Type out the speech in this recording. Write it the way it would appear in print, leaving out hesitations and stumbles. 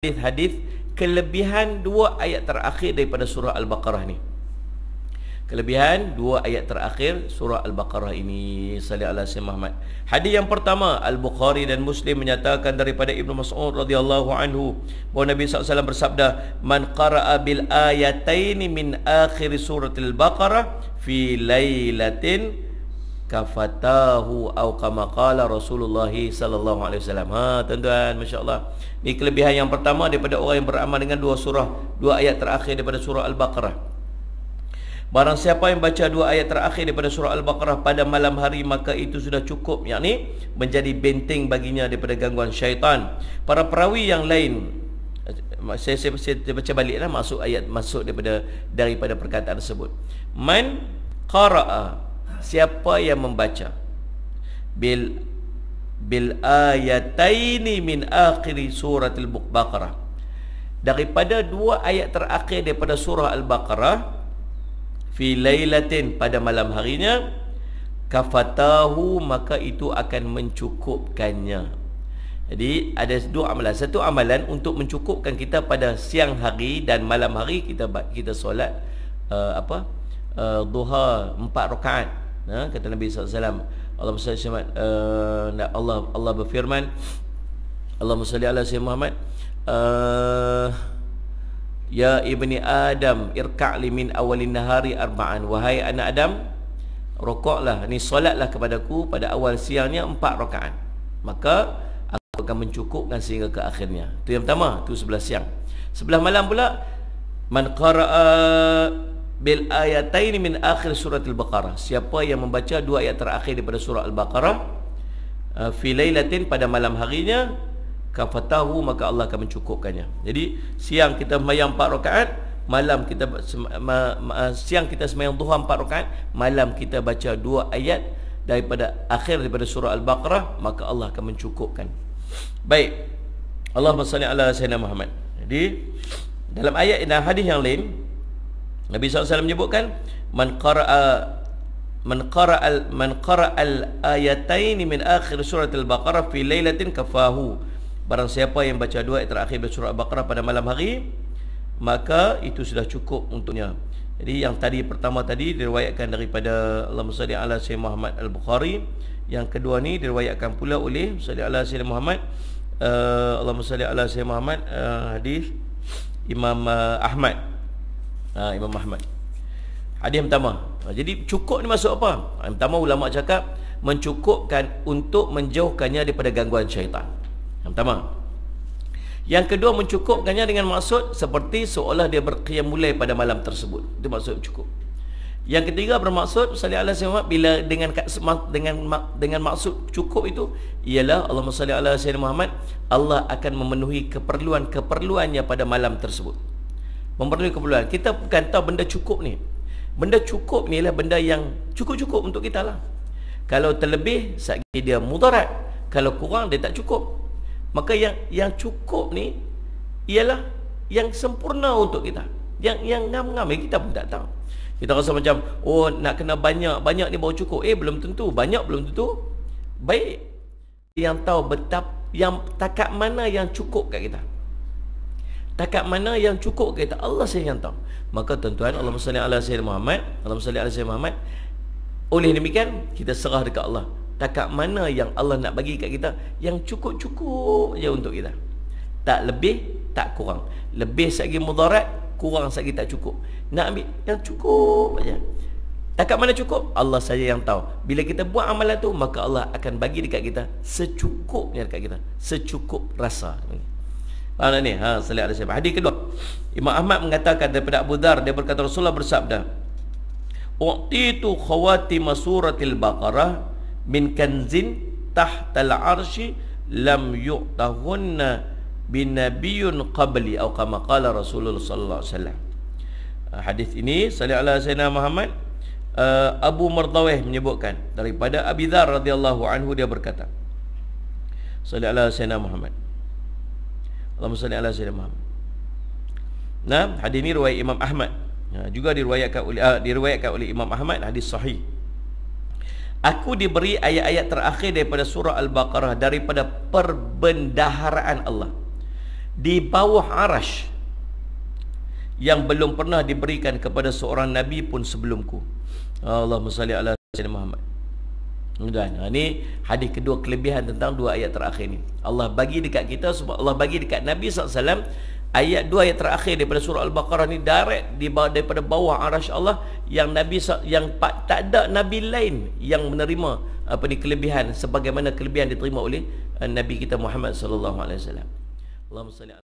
hadis kelebihan dua ayat terakhir daripada surah Al-Baqarah ni. Kelebihan dua ayat terakhir surah Al-Baqarah ini. Sallallahu alaihi wasallam Muhammad. Hadis yang pertama, Al-Bukhari dan Muslim menyatakan daripada Ibnu Mas'ud radhiyallahu anhu bahawa Nabi SAW bersabda, "Man qara'a bil ayataini min akhir suratil Baqarah fi lailatin kafatahu au kama qala Rasulullah sallallahu alaihi wasallam." Tuan-tuan, masya-Allah. Ini kelebihan yang pertama daripada orang yang beramal dengan dua ayat terakhir daripada surah Al-Baqarah. Barang siapa yang baca dua ayat terakhir daripada surah Al-Baqarah pada malam hari, maka itu sudah cukup, yakni menjadi benteng baginya daripada gangguan syaitan. Para perawi yang lain, saya baca baliklah maksud daripada perkataan tersebut. Man qara'a, siapa yang membaca bil ayataini min akhiri suratul Baqarah, daripada dua ayat terakhir daripada surah Al-Baqarah, fi lailatin, pada malam harinya, kafatahu, maka itu akan mencukupkannya. Jadi ada dua amalan. Satu amalan untuk mencukupkan kita pada siang hari dan malam hari, kita solat duha 4 rakaat. Kata Nabi SAW, Allah berfirman, Allahumma salli ala sayyidina Muhammad, ya ibni Adam irka'li min awalin nahari arba'an, wahai anak Adam, rokoklah, ni solatlah kepadaku pada awal siangnya 4 rakaat, maka aku akan mencukupkan sehingga ke akhirnya. Itu yang pertama, itu sebelah siang. Sebelah malam pula, man qara'a bil ayataini min akhir surat Al-Baqarah, siapa yang membaca dua ayat terakhir daripada surah Al-Baqarah fi lailatin, pada malam harinya, kafatahu, maka Allah akan mencukupkannya. Jadi siang kita sembahyang 4 rakaat, malam kita siang kita sembahyang duha 4 rakaat, malam kita baca dua ayat daripada surah Al-Baqarah, maka Allah akan mencukupkan. Baik, Allahumma salli ala sayyidina Muhammad. Jadi dalam ayat dan hadis yang lain, Nabi SAW menyebutkan, man qara'a al-ayataini min akhir surat Al-Baqarah fi lailatin kafahu, barang siapa yang baca dua ayat terakhir dari surah Al-Baqarah pada malam hari, maka itu sudah cukup untuknya. Jadi yang pertama tadi diriwayatkan daripada Allahumma salli ala sayyidina Muhammad Al-Bukhari. Yang kedua ni diriwayatkan pula oleh salli ala sayyidina Muhammad, Allahumma salli ala sayyidina Muhammad, hadis Imam Ahmad. Imam Ahmad. Hadis pertama. Jadi cukup ni maksud apa? Yang pertama, ulama cakap mencukupkan untuk menjauhkannya daripada gangguan syaitan. Yang pertama. Yang kedua, mencukupkannya dengan maksud seperti seolah dia berqiyam mulai pada malam tersebut. Itu maksud cukup. Yang ketiga, bermaksud salli ala sayyidina bila dengan maksud cukup itu ialah Allahumma salli ala sayyidina Muhammad, Allah akan memenuhi keperluannya pada malam tersebut. Memenuhi keperluan. Kita bukan tahu benda cukup ni. Benda cukup ni ialah benda yang cukup-cukup untuk kita lah. Kalau terlebih, sakit dia mudarat. Kalau kurang, dia tak cukup. Maka yang cukup ni ialah yang sempurna untuk kita. Yang ngam-ngam kita pun tak tahu. Kita rasa macam, oh nak kena banyak ni baru cukup. Belum tentu. Banyak belum tentu. Baik. Yang tahu betapa, yang takat mana yang cukup kat kita. Takat mana yang cukup kita, Allah saja yang tahu. Maka tuan-tuan, Allahumma salli ala sayyidina Muhammad, Allahumma salli ala sayyidina Muhammad. Oleh demikian, kita serah dekat Allah. Takat mana yang Allah nak bagi kat kita, yang cukup-cukup je untuk kita. Tak lebih, tak kurang. Lebih sagi mudarat, kurang sagi tak cukup. Nak ambil yang cukup aja. Takat mana cukup, Allah saja yang tahu. Bila kita buat amalan tu, maka Allah akan bagi dekat kita secukupnya dekat kita. Secukup rasa. Ni, sallallahu alaihi wasallam. Hadis kedua, Imam Ahmad mengatakan daripada Abu Dzar, dia berkata Rasulullah bersabda, "U'titu khawatim suratil Baqarah min kanzin tahtal arsy lam yu'tahunna binabiyyun qabli," atau kama qala Rasulullah sallallahu alaihi wasallam. Hadis ini sallallahu alaihi wasallam Muhammad, Abu Mardawih menyebutkan daripada Abi Dzar radhiyallahu anhu, dia berkata sallallahu alaihi wasallam Muhammad, Allahumma salli ala sayyidina Muhammad. Hadis ini riwayat Imam Ahmad. Juga diriwayatkan oleh Imam Ahmad, hadis sahih. Aku diberi ayat-ayat terakhir daripada surah Al-Baqarah daripada perbendaharaan Allah. di bawah arash yang belum pernah diberikan kepada seorang Nabi pun sebelumku. Allahumma salli ala Sayyidina Muhammad. Dan ini hadis kedua kelebihan tentang dua ayat terakhir ni. Allah bagi dekat kita, sebab Allah bagi dekat Nabi SAW ayat dua ayat terakhir daripada surah Al-Baqarah ni direct daripada bawah arash Allah, yang Nabi yang tak ada Nabi lain yang menerima kelebihan sebagaimana kelebihan diterima oleh Nabi kita Muhammad sallallahu alaihi wasallam. Allahumma salli